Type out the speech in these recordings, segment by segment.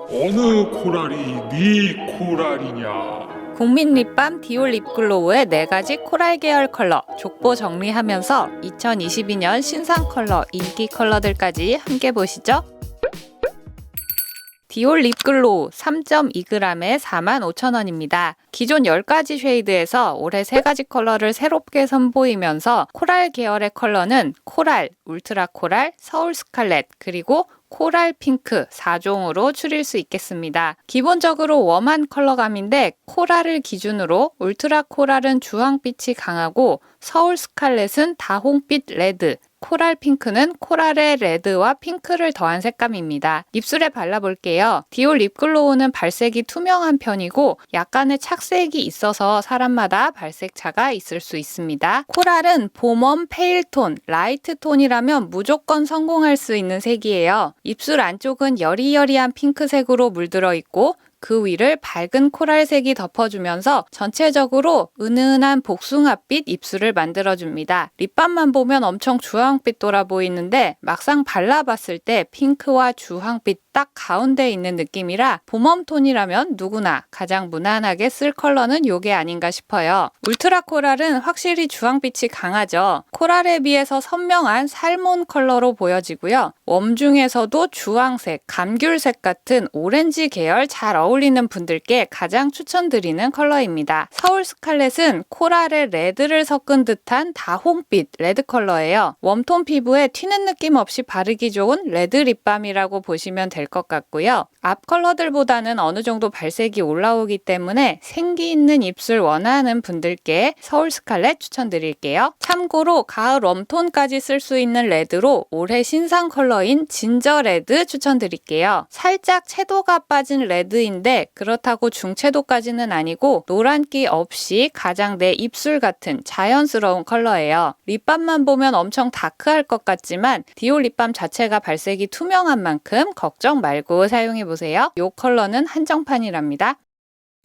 어느 코랄이 네 코랄이냐? 국민 립밤 디올 립글로우의 4가지 코랄 계열 컬러 족보 정리하면서 2022년 신상 컬러 인기 컬러들까지 함께 보시죠. 디올 립글로우 3.2g에 45,000원입니다. 기존 10가지 쉐이드에서 올해 3가지 컬러를 새롭게 선보이면서 코랄 계열의 컬러는 코랄, 울트라 코랄, 서울 스칼렛, 그리고 코랄 핑크 4종으로 추릴 수 있겠습니다. 기본적으로 웜한 컬러감인데 코랄을 기준으로 울트라 코랄은 주황빛이 강하고 서울 스칼렛은 다홍빛 레드, 코랄 핑크는 코랄의 레드와 핑크를 더한 색감입니다. 입술에 발라볼게요. 디올 립글로우는 발색이 투명한 편이고 약간의 착색이 있어서 사람마다 발색 차가 있을 수 있습니다. 코랄은 봄웜 페일톤, 라이트톤이라면 무조건 성공할 수 있는 색이에요. 입술 안쪽은 여리여리한 핑크색으로 물들어 있고 그 위를 밝은 코랄색이 덮어주면서 전체적으로 은은한 복숭아빛 입술을 만들어줍니다. 립밤만 보면 엄청 주황빛 돌아 보이는데 막상 발라봤을 때 핑크와 주황빛 딱 가운데에 있는 느낌이라 봄웜톤이라면 누구나 가장 무난하게 쓸 컬러는 요게 아닌가 싶어요. 울트라 코랄은 확실히 주황빛이 강하죠. 코랄에 비해서 선명한 살몬 컬러로 보여지고요. 웜 중에서도 주황색, 감귤색 같은 오렌지 계열 잘 어울리는 분들께 가장 추천드리는 컬러입니다. 서울 스칼렛은 코랄에 레드를 섞은 듯한 다홍빛 레드 컬러예요. 웜톤 피부에 튀는 느낌 없이 바르기 좋은 레드 립밤이라고 보시면 될 것 같고요. 앞 컬러들보다는 어느 정도 발색이 올라오기 때문에 생기 있는 입술 원하는 분들께 서울 스칼렛 추천드릴게요. 참고로 가을 웜톤까지 쓸 수 있는 레드로 올해 신상 컬러인 진저 레드 추천드릴게요. 살짝 채도가 빠진 레드인데 그렇다고 중채도까지는 아니고 노란기 없이 가장 내 입술 같은 자연스러운 컬러예요. 립밤만 보면 엄청 다크할 것 같지만 디올 립밤 자체가 발색이 투명한 만큼 걱정 말고 사용해보세요. 이 컬러는 한정판이랍니다.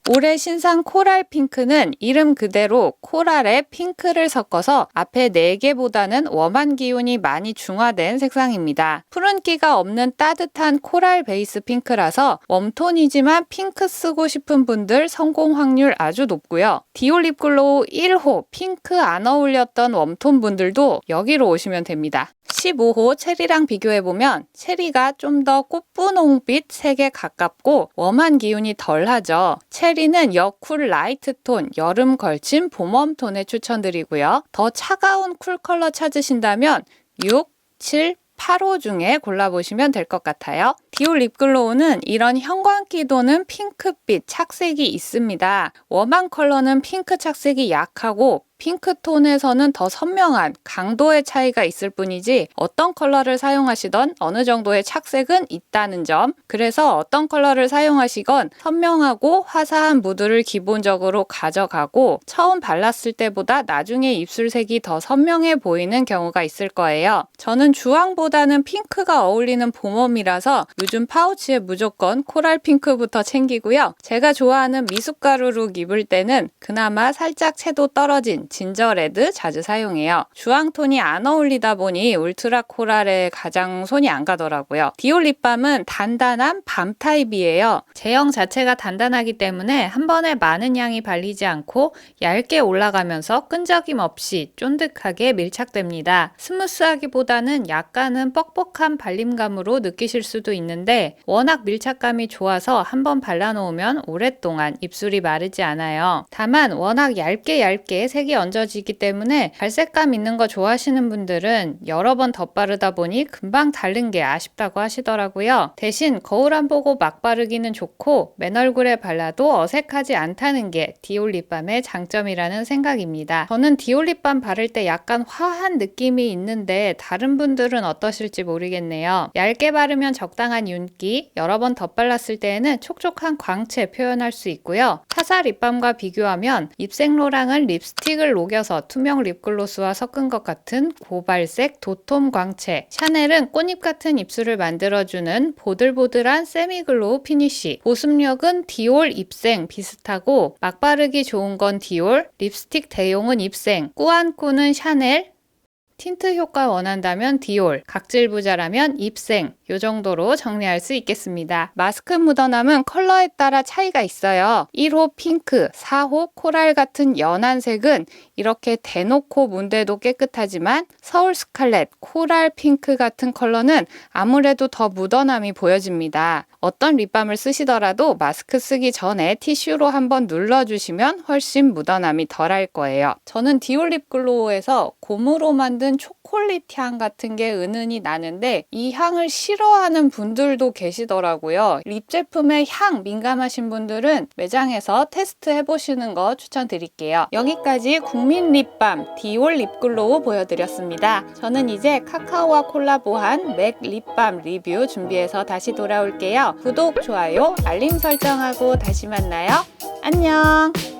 올해 신상 코랄 핑크는 이름 그대로 코랄에 핑크를 섞어서 앞에 4개보다는 웜한 기운이 많이 중화된 색상입니다. 푸른기가 없는 따뜻한 코랄 베이스 핑크라서 웜톤이지만 핑크 쓰고 싶은 분들 성공 확률 아주 높고요. 디올 립글로우 1호 핑크 안 어울렸던 웜톤 분들도 여기로 오시면 됩니다. 15호 체리랑 비교해보면 체리가 좀 더 꽃분홍빛 색에 가깝고 웜한 기운이 덜하죠. 체리는 여쿨 라이트톤, 여름 걸친 봄웜톤에 추천드리고요. 더 차가운 쿨 컬러 찾으신다면 6, 7, 8호 중에 골라보시면 될 것 같아요. 디올 립글로우는 이런 형광기 도는 핑크빛 착색이 있습니다. 웜한 컬러는 핑크 착색이 약하고 핑크톤에서는 더 선명한 강도의 차이가 있을 뿐이지 어떤 컬러를 사용하시던 어느 정도의 착색은 있다는 점. 그래서 어떤 컬러를 사용하시건 선명하고 화사한 무드를 기본적으로 가져가고 처음 발랐을 때보다 나중에 입술색이 더 선명해 보이는 경우가 있을 거예요. 저는 주황보다는 핑크가 어울리는 봄웜이라서 요즘 파우치에 무조건 코랄 핑크부터 챙기고요. 제가 좋아하는 미숫가루 룩 입을 때는 그나마 살짝 채도 떨어진 진저 레드 자주 사용해요. 주황톤이 안 어울리다 보니 울트라 코랄에 가장 손이 안 가더라고요. 디올 립밤은 단단한 밤 타입이에요. 제형 자체가 단단하기 때문에 한 번에 많은 양이 발리지 않고 얇게 올라가면서 끈적임 없이 쫀득하게 밀착됩니다. 스무스하기보다는 약간은 뻑뻑한 발림감으로 느끼실 수도 있는데 워낙 밀착감이 좋아서 한 번 발라놓으면 오랫동안 입술이 마르지 않아요. 다만 워낙 얇게 색이 얹어지기 때문에 발색감 있는 거 좋아하시는 분들은 여러 번 덧바르다 보니 금방 닳는 게 아쉽다고 하시더라고요. 대신 거울 안 보고 막 바르기는 좋고 맨 얼굴에 발라도 어색하지 않다는 게 디올 립밤의 장점이라는 생각입니다. 저는 디올 립밤 바를 때 약간 화한 느낌이 있는데 다른 분들은 어떠실지 모르겠네요. 얇게 바르면 적당한 윤기, 여러 번 덧발랐을 때에는 촉촉한 광채 표현할 수 있고요. 타사 립밤과 비교하면 입생로랑은 립스틱을 녹여서 투명 립글로스와 섞은 것 같은 고발색 도톰 광채, 샤넬은 꽃잎 같은 입술을 만들어주는 보들보들한 세미글로우 피니쉬, 보습력은 디올 입생 비슷하고 막 바르기 좋은 건 디올, 립스틱 대용은 입생, 꾸안꾸는 샤넬, 틴트 효과 원한다면 디올, 각질 부자라면 입생, 요 정도로 정리할 수 있겠습니다. 마스크 묻어남은 컬러에 따라 차이가 있어요. 1호 핑크, 4호 코랄 같은 연한 색은 이렇게 대놓고 문대도 깨끗하지만 서울 스칼렛, 코랄 핑크 같은 컬러는 아무래도 더 묻어남이 보여집니다. 어떤 립밤을 쓰시더라도 마스크 쓰기 전에 티슈로 한번 눌러주시면 훨씬 묻어남이 덜할 거예요. 저는 디올 립글로우에서 곰으로 만든 초콜릿 향 같은 게 은은히 나는데 이 향을 싫어하는 분들도 계시더라고요. 립 제품에 향 민감하신 분들은 매장에서 테스트 해보시는 거 추천드릴게요. 여기까지 국민 립밤 디올 립글로우 보여드렸습니다. 저는 이제 카카오와 콜라보한 맥 립밤 리뷰 준비해서 다시 돌아올게요. 구독, 좋아요, 알림 설정하고 다시 만나요. 안녕!